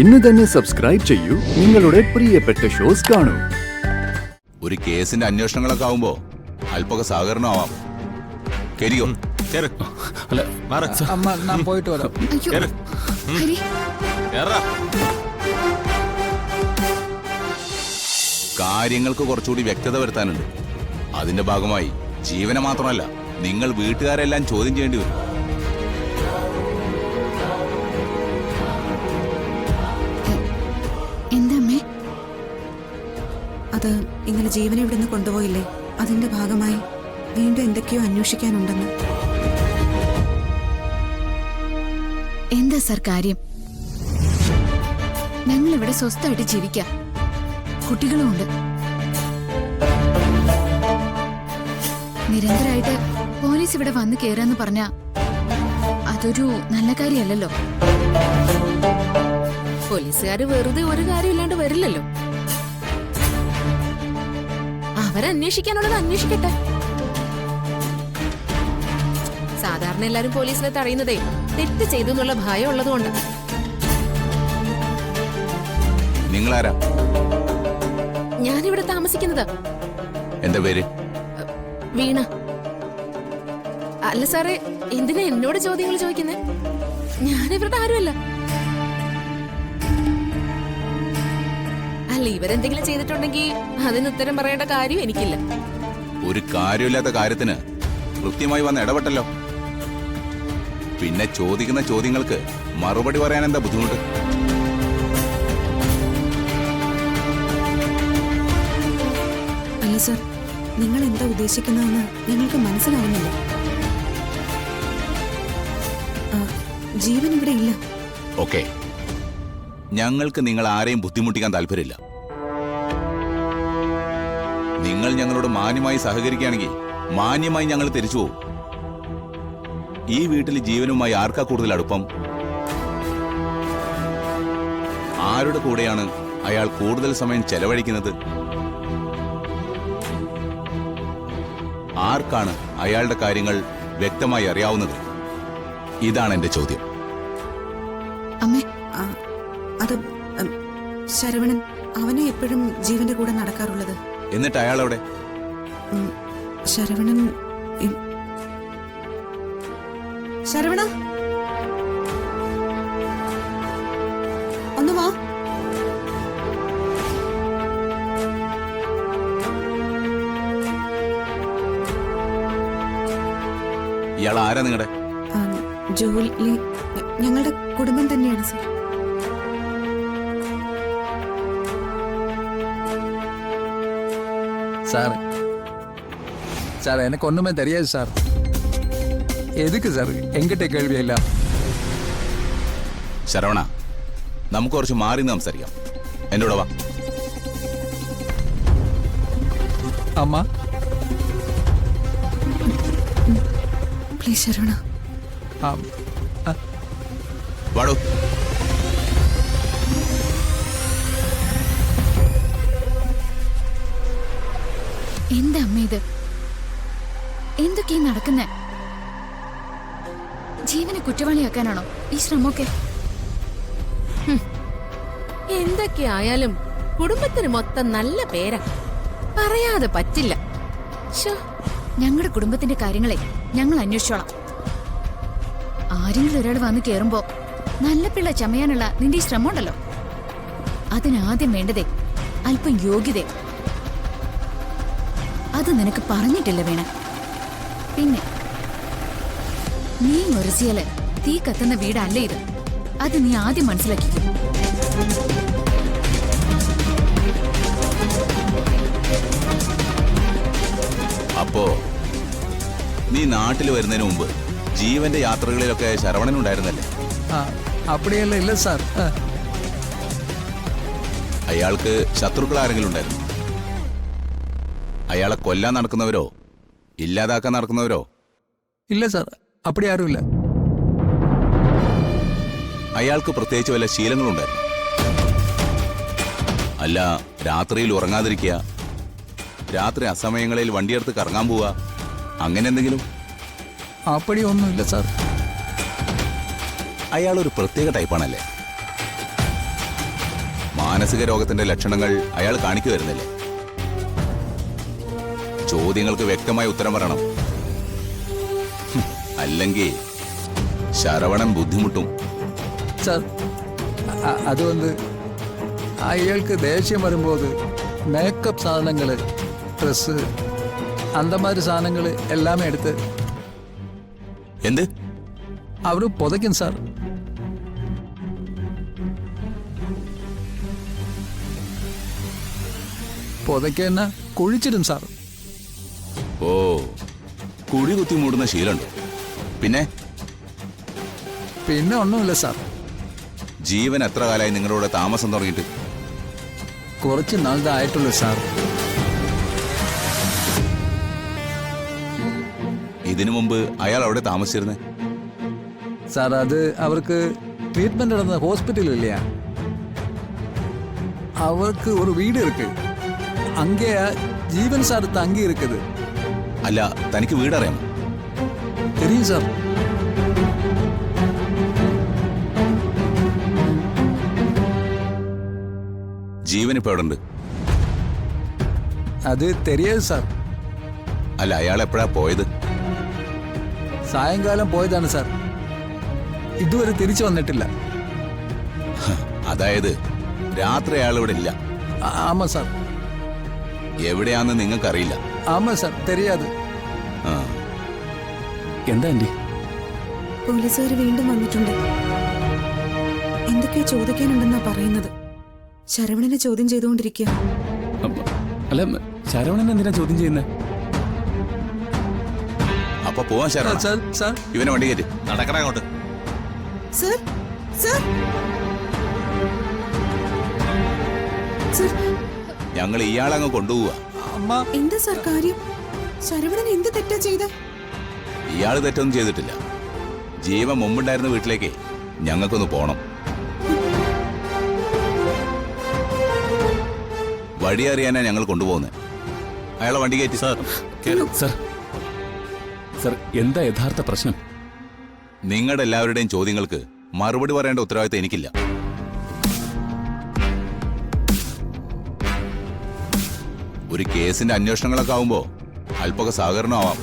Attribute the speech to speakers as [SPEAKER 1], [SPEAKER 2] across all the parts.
[SPEAKER 1] ഇന്ന് തന്നെ സബ്സ്ക്രൈബ് ചെയ്യൂ, നിങ്ങളുടെ പ്രിയപ്പെട്ട ഷോസ് കാണൂ.
[SPEAKER 2] ഒരു കേസിന്റെ അന്വേഷണങ്ങളൊക്കെ ആവുമ്പോ അല്പൊക്കെ സഹകരണമാവാം. കരിയോ
[SPEAKER 3] അല്ല
[SPEAKER 4] അമ്മ ഞാൻ പോയിട്ട് വരാം.
[SPEAKER 2] കാര്യങ്ങൾക്ക് കുറച്ചുകൂടി വ്യക്തത വരുത്താനുണ്ട്. അതിന്റെ ഭാഗമായി ജീവനെ മാത്രമല്ല നിങ്ങൾ വീട്ടുകാരെല്ലാം ചോദ്യം ചെയ്യേണ്ടി വരും.
[SPEAKER 5] എന്താമ്മേ? അത് ഇന്നലെ ജീവനെ ഇവിടുന്ന് കൊണ്ടുപോയില്ലേ, അതിന്റെ ഭാഗമായി വീണ്ടും എന്തൊക്കെയോ അന്വേഷിക്കാനുണ്ടെന്ന്.
[SPEAKER 6] എന്താ സർ കാര്യം? ഞങ്ങൾ ഇവിടെ സ്വസ്ഥമായിട്ട് ജീവിക്കാം, കുട്ടികളുമുണ്ട്. നിരന്തരമായിട്ട് പോലീസ് ഇവിടെ വന്ന് കയറാന്ന് പറഞ്ഞ അതൊരു നല്ല കാര്യമല്ലല്ലോ.
[SPEAKER 7] പോലീസുകാര് വെറുതെ ഒരു കാര്യമില്ലാണ്ട് വരില്ലല്ലോ. അവരന്വേഷിക്കാനുള്ളത് അന്വേഷിക്കട്ടെ. സാധാരണ എല്ലാരും പോലീസിനെ തടയുന്നതേ തെറ്റ് ചെയ്തു എന്നുള്ള ഭയം ഉള്ളതുകൊണ്ട്.
[SPEAKER 2] നിങ്ങളാരാ?
[SPEAKER 7] ഞാനിവിടെ താമസിക്കുന്നത്.
[SPEAKER 2] എന്താ പേര്?
[SPEAKER 7] വീണ. അല്ല സാറേ, എന്തിനാ എന്നോട് ചോദ്യങ്ങൾ ചോദിക്കുന്നേ? ഞാനിവരുടെ ആരുമല്ല. അല്ല, ഇവരെന്തെങ്കിലും ചെയ്തിട്ടുണ്ടെങ്കിൽ അതിന് ഉത്തരം പറയേണ്ട കാര്യം എനിക്കില്ല.
[SPEAKER 2] ഒരു കാര്യമില്ലാത്ത കാര്യത്തിന് കൃത്യമായി വന്ന് ഇടപെട്ടല്ലോ. പിന്നെ ചോദിക്കുന്ന ചോദ്യങ്ങൾക്ക് മറുപടി പറയാൻ എന്താ ബുദ്ധിമുട്ട്?
[SPEAKER 5] അല്ല സർ, നിങ്ങൾ എന്താ ഉദ്ദേശിക്കുന്നതെന്ന് ഞങ്ങൾക്ക് മനസ്സിലാവുന്നില്ല. ജീവൻ ഇവിടെ ഇല്ല.
[SPEAKER 2] ഓക്കെ, ഞങ്ങൾക്ക് നിങ്ങൾ ആരെയും ബുദ്ധിമുട്ടിക്കാൻ താല്പര്യമില്ല. നിങ്ങൾ ഞങ്ങളോട് മാന്യമായി സഹകരിക്കുകയാണെങ്കിൽ മാന്യമായി ഞങ്ങൾ തിരിച്ചു പോകും. ഈ വീട്ടിൽ ജീവനുമായി ആർക്കാ കൂടുതൽ അടുപ്പം? ആരുടെ കൂടെയാണ് അയാൾ കൂടുതൽ സമയം ചെലവഴിക്കുന്നത്? ആർക്കാണ് അയാളുടെ കാര്യങ്ങൾ വ്യക്തമായി അറിയാവുന്നത്? ഇതാണ് എന്റെ ചോദ്യം.
[SPEAKER 5] അമ്മേ, അത് ശരവണൻ, അവനെ എപ്പോഴും ജീവന്റെ കൂടെ നടക്കാറുള്ളത്.
[SPEAKER 2] എന്നിട്ട് അയാൾ അവിടെ?
[SPEAKER 5] ശരവണൻ, ശരവണ ഒന്ന് വാ.
[SPEAKER 2] ഇയാൾ ആരാ നിങ്ങളുടെ?
[SPEAKER 5] ജോലി ഞങ്ങളുടെ കുടുംബം തന്നെയാണ് സർ.
[SPEAKER 4] சார் சார் எனக்கு ஒன்றுமே தெரியாது சார். எதுக்கு சார் எங்கிட்ட கேள்வியிല്ല?
[SPEAKER 2] ശരവണ, നമുക്ക് കുറച്ച് മാറി സംസാരിക്കാം. എൻ്റെ കൂടെ വാ.
[SPEAKER 4] അമ്മ
[SPEAKER 5] പ്ലീസ് ശരവണ.
[SPEAKER 2] വാടോ.
[SPEAKER 6] എന്താ അമ്മ ഇത്? എന്തൊക്കെയാ നടക്കുന്നേ? ജീവനെ കുറ്റവാളിയാക്കാനാണോ ഈ ശ്രമമൊക്കെ?
[SPEAKER 7] എന്തൊക്കെയായാലും കുടുംബത്തിന് മൊത്തം നല്ല പേരാ, പറയാതെ പറ്റില്ല.
[SPEAKER 6] ഞങ്ങളുടെ കുടുംബത്തിന്റെ കാര്യങ്ങളെ ഞങ്ങൾ അന്വേഷിച്ചോളാം. ആരെങ്കിലും ഒരാൾ വന്ന് കേറുമ്പോ നല്ല പിള്ള ചമയാനുള്ള നിന്റെ ഈ ശ്രമം ഉണ്ടല്ലോ, അതിനാദ്യം വേണ്ടതേ അല്പം യോഗ്യത. അത് നിനക്ക് പറഞ്ഞിട്ടില്ല വീണ. പിന്നെ നീ ഉറച്ചിയാല് തീ കത്തുന്ന വീടല്ല ഇത്. അത് നീ ആദ്യം മനസ്സിലാക്കിക്കും.
[SPEAKER 2] അപ്പോ നീ നാട്ടിൽ വരുന്നതിന് മുമ്പ് ജീവന്റെ യാത്രകളിലൊക്കെ ശരവണനുണ്ടായിരുന്നല്ലേ?
[SPEAKER 4] அப்படியല്ല ഇല്ല സാർ.
[SPEAKER 2] അയാൾക്ക് ശത്രുക്കൾ ആരെങ്കിലും ഉണ്ടായിരുന്നു? അയാളെ കൊല്ലാൻ നടക്കുന്നവരോ ഇല്ലാതാക്കാൻ നടക്കുന്നവരോ?
[SPEAKER 4] ഇല്ല സാർ, അപ്പടി ആരുമില്ല.
[SPEAKER 2] അയാൾക്ക് പ്രത്യേകിച്ച് വല്ല ശീലങ്ങളുണ്ടായിരുന്നു? അല്ല, രാത്രിയിൽ ഉറങ്ങാതിരിക്കുക, രാത്രി അസമയങ്ങളിൽ വണ്ടിയെടുത്ത് കറങ്ങാൻ പോവുക, അങ്ങനെ എന്തെങ്കിലും?
[SPEAKER 4] അപ്പടി ഒന്നുമില്ല സാർ.
[SPEAKER 2] അയാൾ ഒരു പ്രത്യേക ടൈപ്പാണല്ലേ? മാനസിക രോഗത്തിന്റെ ലക്ഷണങ്ങൾ അയാൾ കാണിക്കുവരുന്നില്ലേ? ചോദ്യങ്ങൾക്ക് വ്യക്തമായ ഉത്തരം പറയണം. അല്ലെങ്കിൽ ശരവണൻ ബുദ്ധിമുട്ടും.
[SPEAKER 4] സാർ അതുകൊണ്ട് അയാൾക്ക് ദേഷ്യം വരുമ്പോൾ മേക്കപ്പ് സാധനങ്ങൾ, ഡ്രസ്സ്, അന്തമാര് സാധനങ്ങൾ എല്ലാമേ എടുത്ത്
[SPEAKER 2] എന്ത്?
[SPEAKER 4] അവർ പുതയ്ക്കും സാർ. പുതയ്ക്കന്നെ കുഴിച്ചിടും സാർ.
[SPEAKER 2] ഓ, കുഴി കുത്തി മൂടുന്ന ശീലമുണ്ട്. പിന്നെ
[SPEAKER 4] പിന്നെ ഒന്നുമില്ല സാർ.
[SPEAKER 2] ജീവൻ എത്ര കാലമായി നിങ്ങളുടെ താമസം തുടങ്ങിയിട്ട്?
[SPEAKER 4] കുറച്ച് നാളത്തെ ആയിട്ടുള്ളൂ സാർ.
[SPEAKER 2] ഇതിനു മുമ്പ് അയാൾ അവിടെ താമസിച്ചിരുന്നേ?
[SPEAKER 4] സാർ അത് അവർക്ക് ട്രീറ്റ്മെന്റ് നടന്ന ഹോസ്പിറ്റലില്ല, അവർക്ക് ഒരു വീട് ഇருக்கு. അങ്കേയാ ജീവൻ സാർ തങ്ങി இருக்குது.
[SPEAKER 2] അല്ല, തനിക്ക് വീടറിയാമോ?
[SPEAKER 4] தெரியும் സാർ.
[SPEAKER 2] ജീവൻ ഇപ്പൊ എവിടെ ഉണ്ട്?
[SPEAKER 4] അത് தெரியாது സാർ.
[SPEAKER 2] അല്ല, അയാൾ എപ്പോഴാ പോയത്?
[SPEAKER 4] സായങ്കാലം പോയതാണ് സാർ. ഇതുവരെ തിരിച്ചു വന്നിട്ടില്ല.
[SPEAKER 2] അതായത് രാത്രി അയാൾ ഇവിടെ ഇല്ല.
[SPEAKER 4] ആമാ സാർ.
[SPEAKER 2] എവിടെയാന്ന് നിങ്ങൾക്കറിയില്ല?
[SPEAKER 4] ആമാ സാർ, தெரியாது.
[SPEAKER 2] ആ,
[SPEAKER 1] എന്താ ആന്റി?
[SPEAKER 5] പോലീസുകാർ വീണ്ടും വന്നിട്ടുണ്ട്. എന്തൊക്കെയോ ചോദിക്കാനുണ്ടെന്നാ പറയുന്നത്. ശരവണനെ ചോദ്യം ചെയ്തുകൊണ്ടിരിക്കുക.
[SPEAKER 1] അല്ല, ശരവണൻ എന്തിനാ ചോദ്യം ചെയ്യുന്നത്?
[SPEAKER 2] അപ്പൊ പോവാൻ ശരണം.
[SPEAKER 4] സാർ സാർ
[SPEAKER 2] ഇവനെ വണ്ടി കയറ്റി നടക്കണ അങ്ങോട്ട്.
[SPEAKER 5] സർ സർ സർ,
[SPEAKER 2] ഞങ്ങൾ ഇയാളങ്ങ് കൊണ്ടുപോവുക.
[SPEAKER 4] അമ്മ.
[SPEAKER 5] എന്താ സർ കാര്യം? ശരവണൻ എന്ത് തെറ്റാ ചെയ്ത?
[SPEAKER 2] ഇയാൾ തെറ്റൊന്നും ചെയ്തിട്ടില്ല. ജീവൻ മുമ്പുണ്ടായിരുന്ന വീട്ടിലേക്ക് ഞങ്ങൾക്കൊന്ന് പോണം. വഴി അറിയാനാ ഞങ്ങൾ കൊണ്ടുപോകുന്നത്. അയാളെ വണ്ടി കയറ്റി.
[SPEAKER 1] സാർ സാർ, എന്താ യഥാർത്ഥ പ്രശ്നം?
[SPEAKER 2] നിങ്ങളുടെ എല്ലാവരുടെയും ചോദ്യങ്ങൾക്ക് മറുപടി പറയേണ്ട ഉത്തരവാദിത്തം എനിക്കില്ല. ഒരു കേസിന്റെ അന്വേഷണങ്ങളൊക്കെ ആവുമ്പോ അല്പൊക്കെ സഹകരണമാവാം.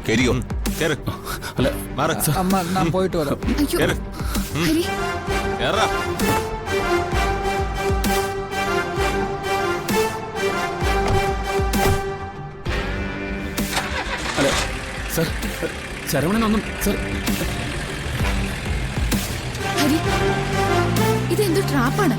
[SPEAKER 2] കേരിയോ?
[SPEAKER 1] അല്ല,
[SPEAKER 4] അമ്മ, ഞാൻ പോയിട്ട് വരാം.
[SPEAKER 6] അയ്യോ ഹരി,
[SPEAKER 1] അല്ല സാർ, ശരവണനൊന്നും സാർ.
[SPEAKER 6] ഹരി, ഇതെന്തോ ട്രാപ്പാണ്.